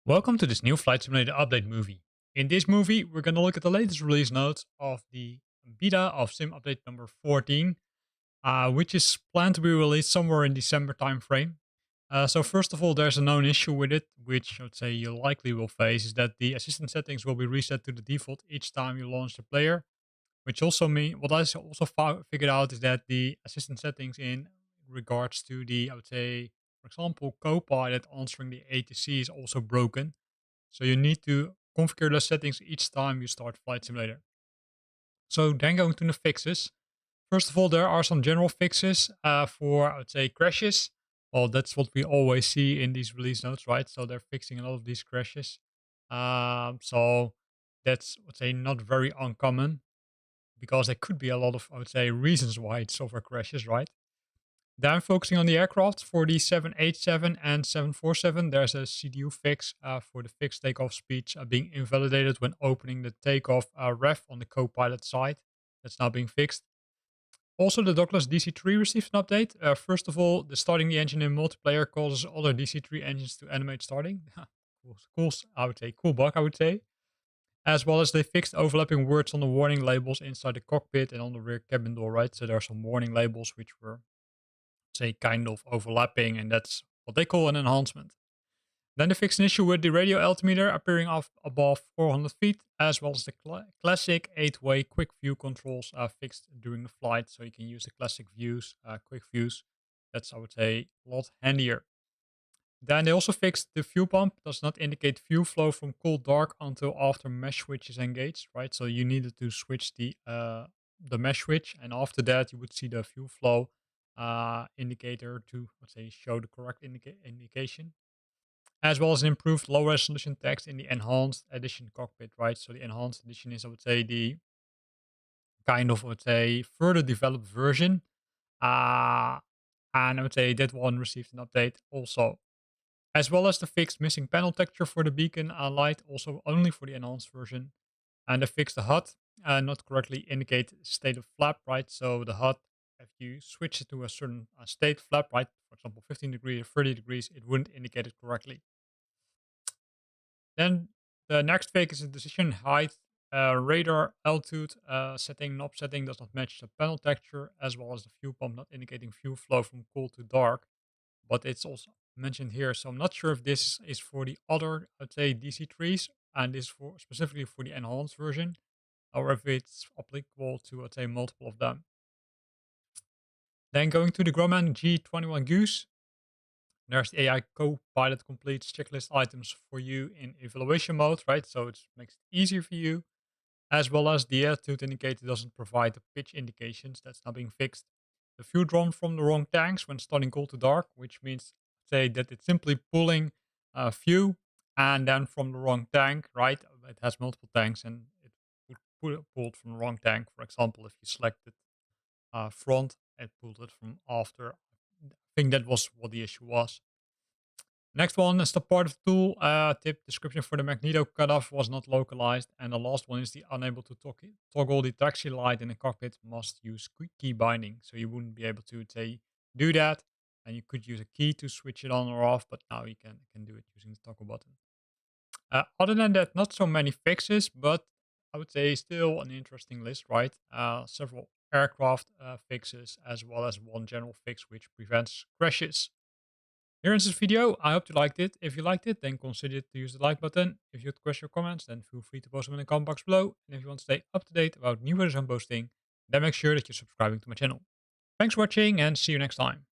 Welcome to this new Flight Simulator update movie. In this movie, we're going to look at the latest release notes of the beta of Sim Update number 14, which is planned to be released somewhere in December timeframe. So first of all, there's a known issue with it, which I would say you likely will face, is that the assistant settings will be reset to the default each time you launch the player, which also mean what I also figured out is that the assistant settings in regards to the, I would say, for example, Copilot answering the ATC is also broken. So you need to configure those settings each time you start Flight Simulator. So then going to the fixes. First of all, there are some general fixes for, I would say, crashes. Well, that's what we always see in these release notes, right? So they're fixing a lot of these crashes. So that's, I would say, not very uncommon because there could be a lot of, I would say, reasons why software crashes, right? Then focusing on the aircraft for the 787 and 747, there's a CDU fix for the fixed takeoff speeds being invalidated when opening the takeoff ref on the co-pilot side. That's now being fixed. Also, the Douglas DC-3 received an update. First of all, the starting the engine in multiplayer causes other DC-3 engines to animate starting. Cool, I would say, cool bug, I would say. As well as they fixed overlapping words on the warning labels inside the cockpit and on the rear cabin door, right? So there are some warning labels which were, say, kind of overlapping, and that's what they call an enhancement. Then they fixed an issue with the radio altimeter appearing off above 400 feet, as well as the classic 8-way quick view controls are fixed during the flight, so you can use the classic views, quick views. That's, I would say, a lot handier. Then they also fixed the fuel pump does not indicate fuel flow from cold dark until after mesh switch is engaged, right? So you needed to switch the mesh switch, and after that you would see the fuel flow indicator to, let's say, show the correct indication, as well as an improved low resolution text in the enhanced edition cockpit, right? So the enhanced edition is, I would say, the kind of, I would say, further developed version. Uh, and I would say that one received an update also, as well as the fixed missing panel texture for the beacon light, also only for the enhanced version. And they fixed the HUD, not correctly indicate state of flap, right? So the HUD, if you switch it to a certain state flap, right, for example, 15 degrees or 30 degrees, it wouldn't indicate it correctly. Then the next fix is a decision height, radar altitude setting, knob setting does not match the panel texture, as well as the fuel pump not indicating fuel flow from cold to dark. But it's also mentioned here, so I'm not sure if this is for the other, I'd say, DC3s, and is for specifically for the enhanced version, or if it's applicable to, let's say, multiple of them. Then going to the Grumman G21 Goose, there's the AI co-pilot completes checklist items for you in evaluation mode, right? So it makes it easier for you, as well as the altitude indicator doesn't provide the pitch indications. That's now being fixed. The fuel drawn from the wrong tanks when starting cold to dark, which means, say, that it's simply pulling fuel and then from the wrong tank, right? It has multiple tanks and it would pull it from the wrong tank. For example, if you selected front, it pulled it from after. I think that was what the issue was. Next one is the part of the tool tip description for the magneto cutoff was not localized. And the last one is the unable to toggle the taxi light in the cockpit must use key binding. So you wouldn't be able to say do that. And you could use a key to switch it on or off, but now you can do it using the toggle button. Other than that, not so many fixes, but I would say still an interesting list, right? Several aircraft fixes, as well as one general fix which prevents crashes. Here ends this video. I hope you liked it. If you liked it, then consider to use the like button. If you had questions or comments, then feel free to post them in the comment box below. And if you want to stay up to date about new videos I'm posting, then make sure that you're subscribing to my channel. Thanks for watching and see you next time.